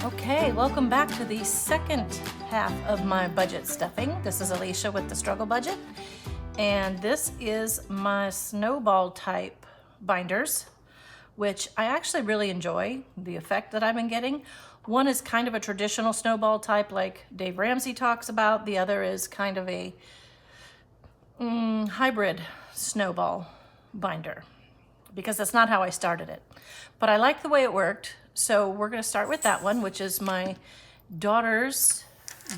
Okay, welcome back to the second half of my budget stuffing. This is Alicia with the Struggle Budget, and this is my Snowball type binders, which I actually really enjoy the effect that I've been getting. One is kind of a traditional Snowball type like Dave Ramsey talks about. The other is kind of a hybrid Snowball binder, because that's not how I started it. But I like the way it worked. So we're going to start with that one, which is my daughter's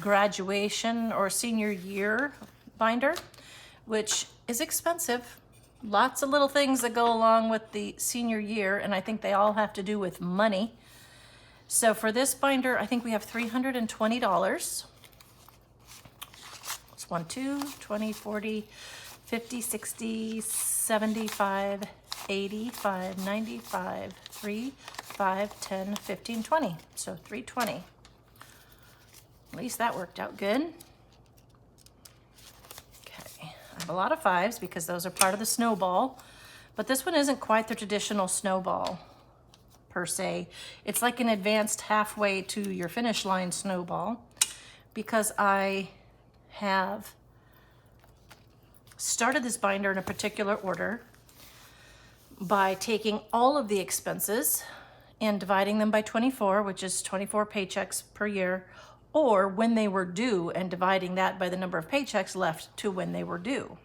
graduation or senior year binder, which is expensive. Lots of little things that go along with the senior year, and I think they all have to do with money. So for this binder, I think we have $320. It's 1, 2, 20, 40, 50, 60, 75, 85, 95, 3, 5, 10, 15, 20. So 320. At least that worked out good. Okay, I have a lot of 5s because those are part of the Snowball, but this one isn't quite the traditional Snowball per se. It's like an advanced halfway to your finish line Snowball, because I have started this binder in a particular order by taking all of the expenses and dividing them by 24, which is 24 paychecks per year, or when they were due and dividing that by the number of paychecks left to when they were due.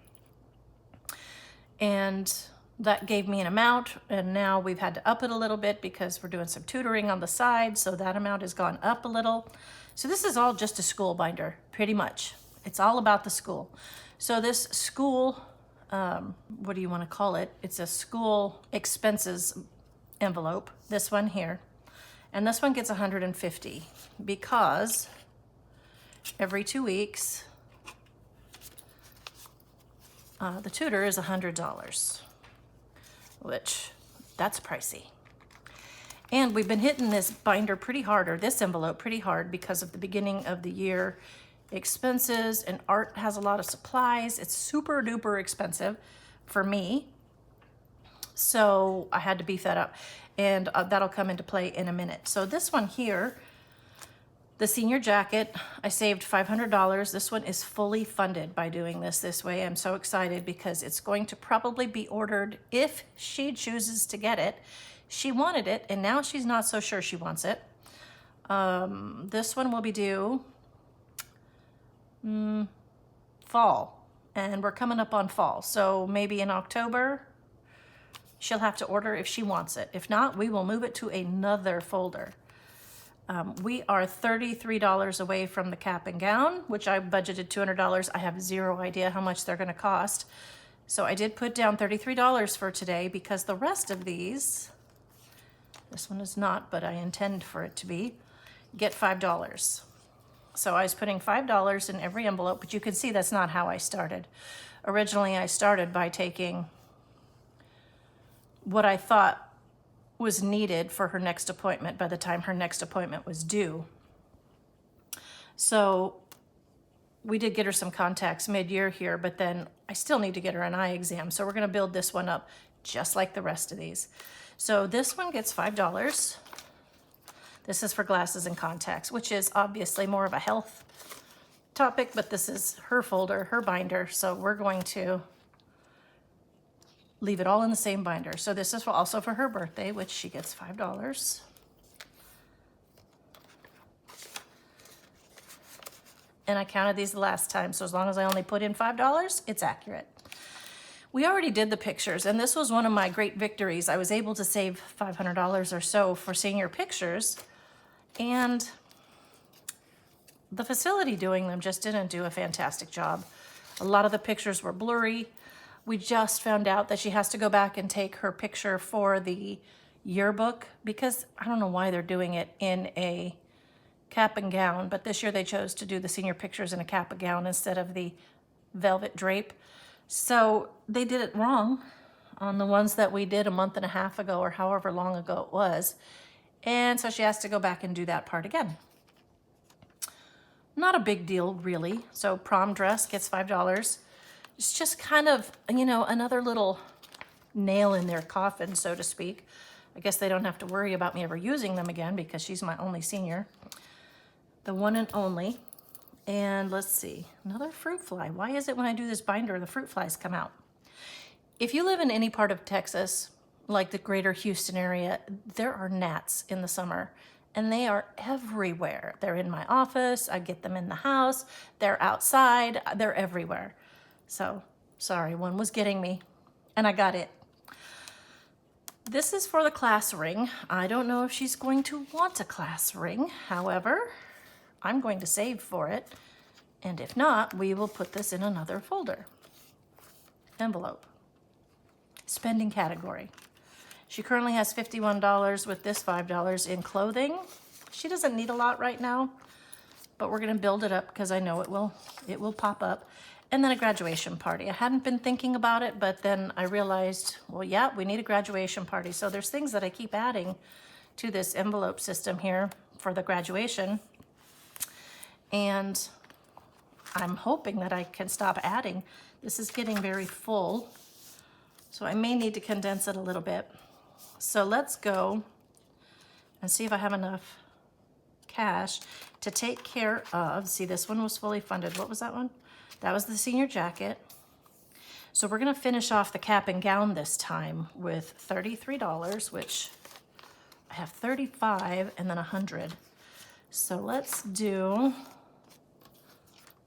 And that gave me an amount, and now we've had to up it a little bit because we're doing some tutoring on the side, so that amount has gone up a little. So this is all just a school binder, pretty much. It's all about the school. So this school, what do you want to call it? It's a school expenses envelope, this one here, and this one gets $150 because every 2 weeks the tutor is $100, which that's pricey. And we've been hitting this binder pretty hard, or this envelope pretty hard, because of the beginning of the year expenses, and art has a lot of supplies. It's super duper expensive for me, so I had to beef that up, and that'll come into play in a minute. So this one here, the senior jacket, I saved $500. This one is fully funded by doing this way. I'm so excited because it's going to probably be ordered if she chooses to get it. She wanted it, and now she's not so sure she wants it. This one will be due fall, and we're coming up on fall, so maybe in October she'll have to order if she wants it. If not, we will move it to another folder. We are $33 away from the cap and gown, which I budgeted $200. I have zero idea how much they're going to cost, so I did put down $33 for today, because the rest of these, this one is not, but I intend for it to be, get $5. So I was putting $5 in every envelope, but you can see that's not how I started. Originally, I started by taking what I thought was needed for her next appointment by the time her next appointment was due. So we did get her some contacts mid-year here, but then I still need to get her an eye exam. So we're going to build this one up just like the rest of these. So this one gets $5. This is for glasses and contacts, which is obviously more of a health topic, but this is her folder, her binder, so we're going to leave it all in the same binder. So this is also for her birthday, which she gets $5. And I counted these the last time, so as long as I only put in $5, it's accurate. We already did the pictures, and this was one of my great victories. I was able to save $500 or so for senior pictures, and the facility doing them just didn't do a fantastic job. A lot of the pictures were blurry. We just found out that she has to go back and take her picture for the yearbook, because I don't know why they're doing it in a cap and gown, but this year they chose to do the senior pictures in a cap and gown instead of the velvet drape. So they did it wrong on the ones that we did a month and a half ago, or however long ago it was. And so she has to go back and do that part again. Not a big deal, really. So prom dress gets $5. It's just kind of, you know, another little nail in their coffin, so to speak. I guess they don't have to worry about me ever using them again because she's my only senior. The one and only. And let's see, another fruit fly. Why is it when I do this binder, the fruit flies come out? If you live in any part of Texas, like the greater Houston area, there are gnats in the summer and they are everywhere. They're in my office, I get them in the house, they're outside, they're everywhere. So, sorry, one was getting me and I got it. This is for the class ring. I don't know if she's going to want a class ring. However, I'm going to save for it. And if not, we will put this in another folder. Envelope. Spending category. She currently has $51 with this $5 in clothing. She doesn't need a lot right now, but we're gonna build it up because I know it will pop up. And then a graduation party. I hadn't been thinking about it, but then I realized, well, yeah, we need a graduation party. So there's things that I keep adding to this envelope system here for the graduation. And I'm hoping that I can stop adding. This is getting very full, so I may need to condense it a little bit. So let's go and see if I have enough cash to take care of, see, this one was fully funded. What was that one? That was the senior jacket. So we're gonna finish off the cap and gown this time with $33, which I have 35 and then 100. So let's do,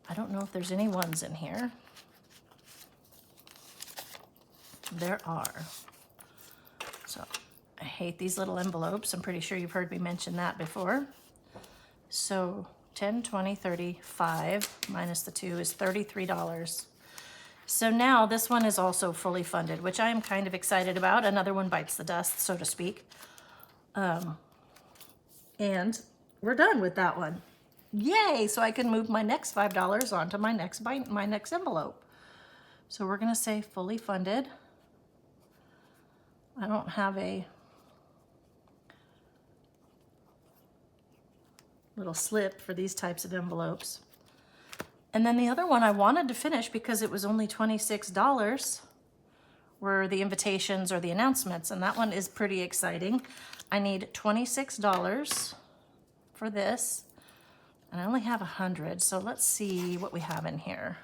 I don't know if there's any ones in here. There are. So I hate these little envelopes. I'm pretty sure you've heard me mention that before. So 10, 20, 35 minus the 2 is $33. So now this one is also fully funded, which I am kind of excited about. Another one bites the dust, so to speak. And we're done with that one. Yay! So I can move my next $5 onto my next envelope. So we're gonna say fully funded. I don't have a little slip for these types of envelopes. And then the other one I wanted to finish because it was only $26 were the invitations or the announcements, and that one is pretty exciting. I need $26 for this, and I only have 100, so let's see what we have in here.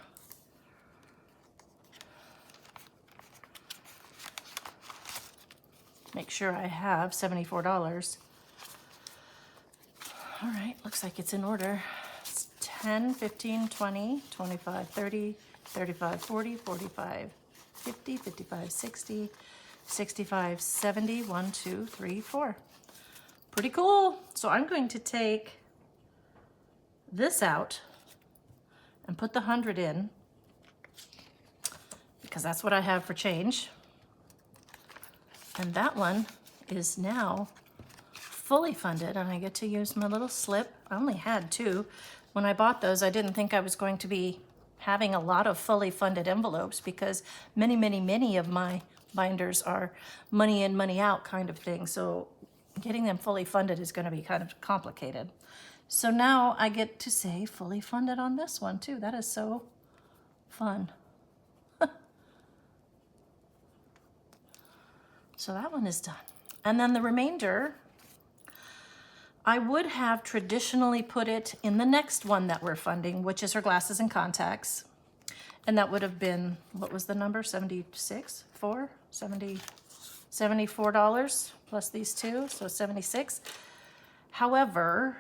Make sure I have $74. All right, looks like it's in order. It's 10, 15, 20, 25, 30, 35, 40, 45, 50, 55, 60, 65, 70, 1, 2, 3, 4. Pretty cool. So I'm going to take this out and put the 100 in because that's what I have for change. And that one is now fully funded and I get to use my little slip. I only had 2. When I bought those, I didn't think I was going to be having a lot of fully funded envelopes because many of my binders are money in, money out kind of thing. So getting them fully funded is going to be kind of complicated. So now I get to say fully funded on this one too. That is so fun. So that one is done. And then the remainder, I would have traditionally put it in the next one that we're funding, which is her glasses and contacts. And that would have been, what was the number? 76, 4, 70, $74 plus these 2, so 76. However,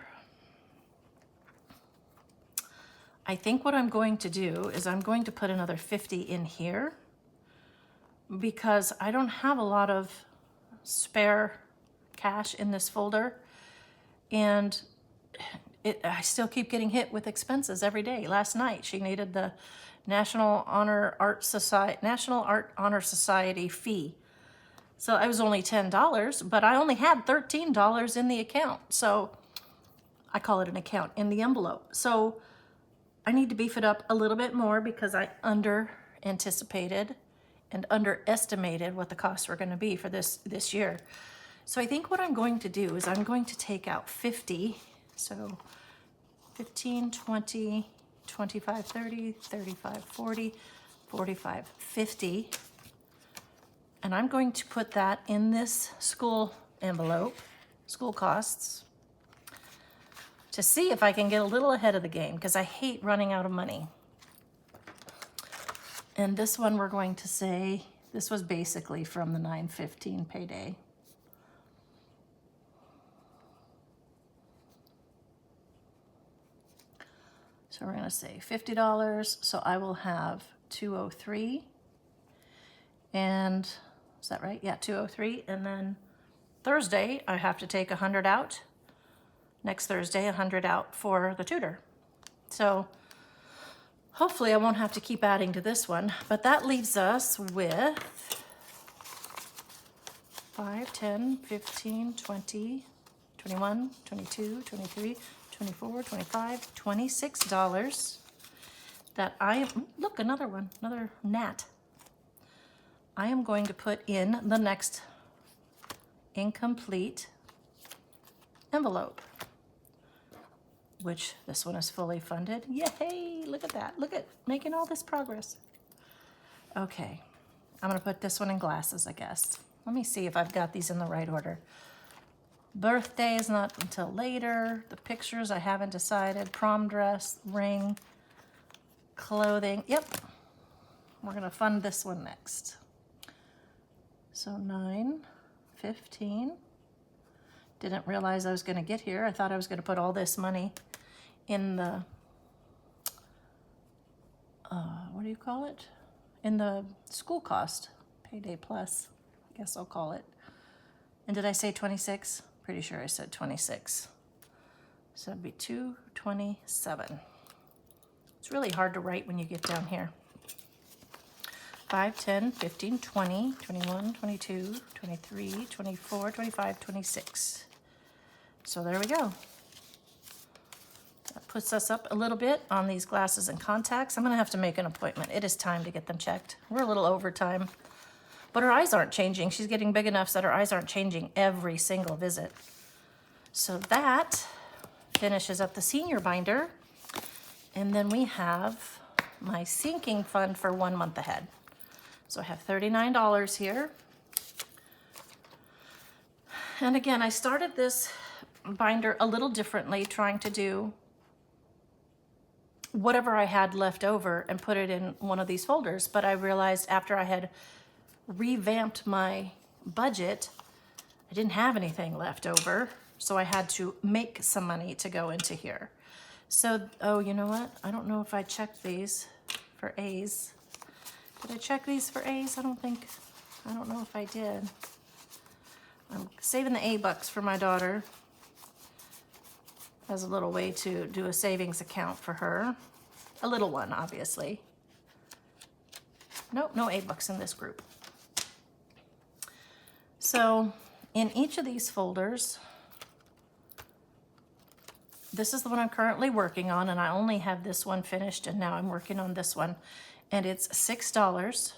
I think what I'm going to do is I'm going to put another 50 in here because I don't have a lot of spare cash in this folder. And I still keep getting hit with expenses every day. Last night, she needed the National Art Honor Society fee. So I was only $10, but I only had $13 in the account. So I call it an account in the envelope. So I need to beef it up a little bit more because I under-anticipated and underestimated what the costs were going to be for this year. So I think what I'm going to do is I'm going to take out 50. So 15, 20, 25, 30, 35, 40, 45, 50. And I'm going to put that in this school envelope, school costs, to see if I can get a little ahead of the game, because I hate running out of money. And this one we're going to say, this was basically from the 9/15 payday. So we're gonna say $50, so I will have 203. And, is that right? Yeah, 203, and then Thursday, I have to take 100 out. Next Thursday, 100 out for the tutor. So hopefully I won't have to keep adding to this one, but that leaves us with 5, 10, 15, 20, 21, 22, 23, 24, 25, $26 that I am, look, another one, another gnat. I am going to put in the next incomplete envelope, which this one is fully funded. Yay, look at that. Look at making all this progress. Okay, I'm gonna put this one in glasses, I guess. Let me see if I've got these in the right order. Birthday is not until later. The pictures I haven't decided. Prom dress, ring, clothing. Yep, we're gonna fund this one next. So 9/15. Didn't realize I was gonna get here. I thought I was gonna put all this money in the, what do you call it? In the school cost, payday plus, I guess I'll call it. And did I say 26? Pretty sure I said 26. So it'd be 227. It's really hard to write when you get down here. 5, 10, 15, 20, 21, 22, 23, 24, 25, 26. So there we go. That puts us up a little bit on these glasses and contacts. I'm gonna have to make an appointment. It is time to get them checked. We're a little over time, but her eyes aren't changing. She's getting big enough so that her eyes aren't changing every single visit. So that finishes up the senior binder. And then we have my sinking fund for 1 month ahead. So I have $39 here. And again, I started this binder a little differently, trying to do whatever I had left over and put it in one of these folders. But I realized after I had revamped my budget, I didn't have anything left over. So I had to make some money to go into here. So, oh, you know what? I don't know if I checked these for A's. Did I check these for A's? I don't know if I did. I'm saving the A bucks for my daughter as a little way to do a savings account for her. A little one, obviously. Nope, no A bucks in this group. So in each of these folders, this is the one I'm currently working on, and I only have this one finished, and now I'm working on this one. And it's $6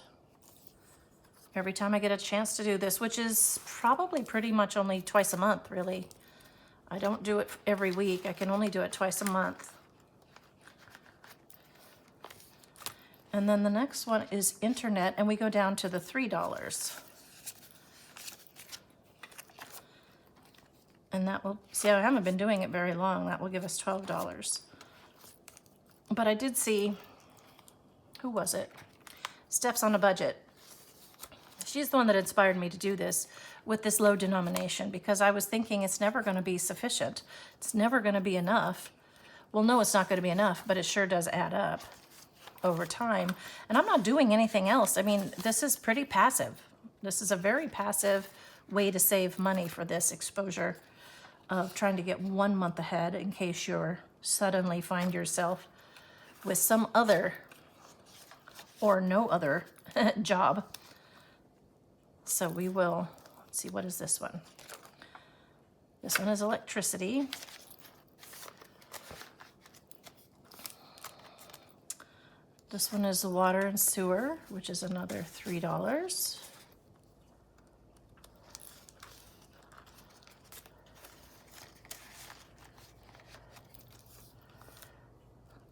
every time I get a chance to do this, which is probably pretty much only twice a month, really. I don't do it every week. I can only do it twice a month. And then the next one is internet, and we go down to the $3. And that will, see, I haven't been doing it very long. That will give us $12. But I did see, who was it? Steps on a Budget. She's the one that inspired me to do this with this low denomination, because I was thinking it's never going to be sufficient. It's never going to be enough. Well, no, it's not going to be enough, but it sure does add up over time. And I'm not doing anything else. I mean, this is pretty passive. This is a very passive way to save money for this exposure of trying to get 1 month ahead in case you're suddenly find yourself with some other or no other job. So we will, let's see, what is this one? This one is electricity. This one is the water and sewer, which is another $3.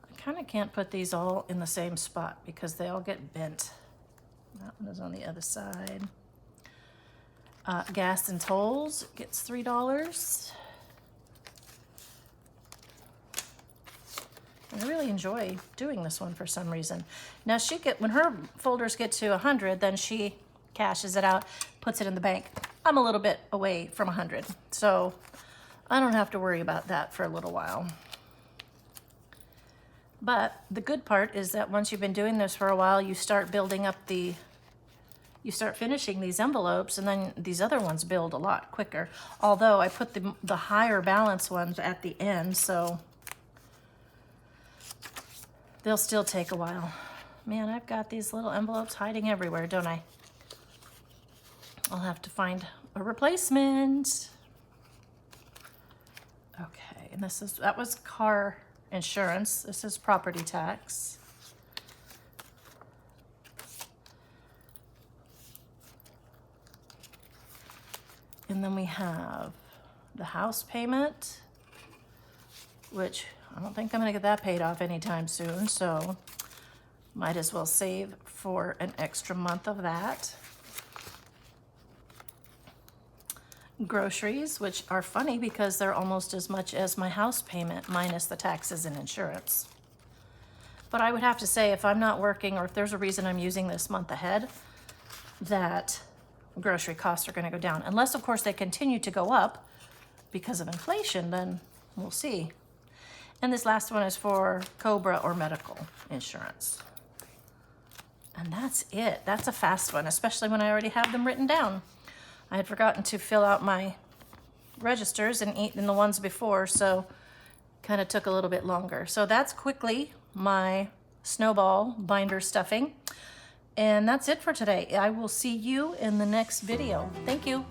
I kind of can't put these all in the same spot because they all get bent. That one is on the other side. Gas and tolls gets $3. I really enjoy doing this one for some reason. Now when her folders get to 100, then she cashes it out, puts it in the bank. I'm a little bit away from 100, so I don't have to worry about that for a little while. But the good part is that once you've been doing this for a while, you start building up you start finishing these envelopes, and then these other ones build a lot quicker. Although I put the higher balance ones at the end, so they'll still take a while. Man, I've got these little envelopes hiding everywhere, don't I? I'll have to find a replacement. Okay, and that was car insurance. This is property tax. And then we have the house payment, which I don't think I'm gonna get that paid off anytime soon, so might as well save for an extra month of that. Groceries, which are funny because they're almost as much as my house payment minus the taxes and insurance. But I would have to say, if I'm not working, or if there's a reason I'm using this month ahead, that grocery costs are going to go down. Unless, of course, they continue to go up because of inflation, then we'll see. And this last one is for COBRA or medical insurance. And that's it. That's a fast one, especially when I already have them written down. I had forgotten to fill out my registers and eat in the ones before, so kind of took a little bit longer. So that's quickly my Snowball binder stuffing. And that's it for today. I will see you in the next video. Thank you.